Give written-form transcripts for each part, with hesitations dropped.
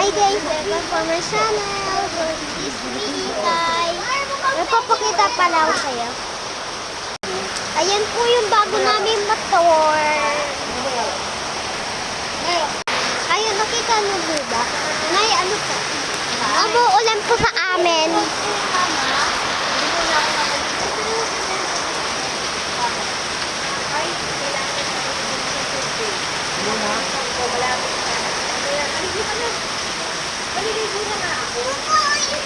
Hi guys, welcome to my channel. This is guys. Napapakita pala ako sa'yo. Ayan po yung bago namin motor. Ayun, nakita nyo ba? Nay, ano po? Umuulan po sa amin.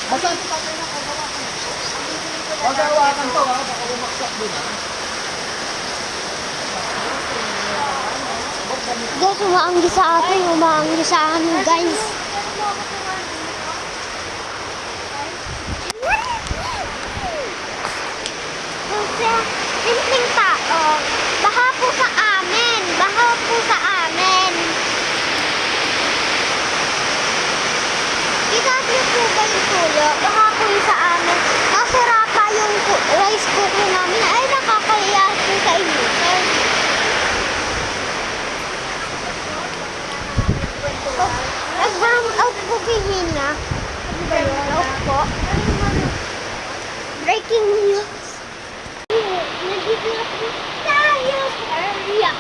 Basta pag-awakan to ha, baka bumaksak din ha. Guys, umaanggi sa atin. Umaanggi sa amin, guys. Kasi, simpleng tao. Baha po sa amin. Baha po sa amin. Kita niyo po ba yung tulo? Baha po yung sa amin. Nasira pa yung rice cooker namin. Ay, nakakaya po sa inyo, sir. Nag-brown out po Bihina. Brown out po. Breaking news. Nandito na po tayo sa area.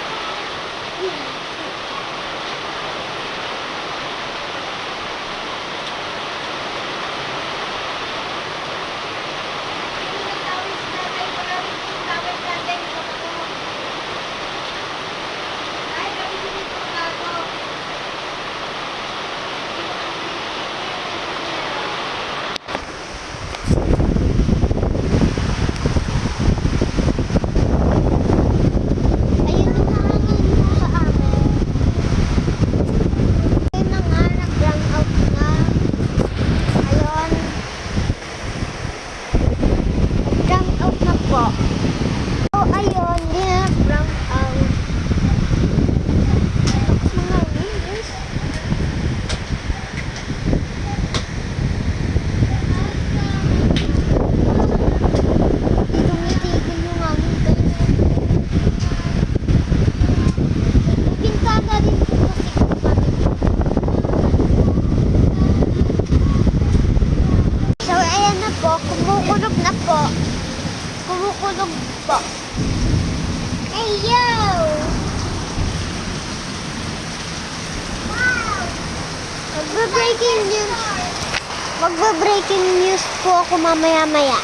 So, ayun, brown out. Mga windows. Tumitigil yung hangin, guys. Bintana din po kasi kami. So, ayan na po. Kumukulog na po. Kumukulog po. Hey, yo! Wow! Magbe-breaking news po ako mamaya-maya.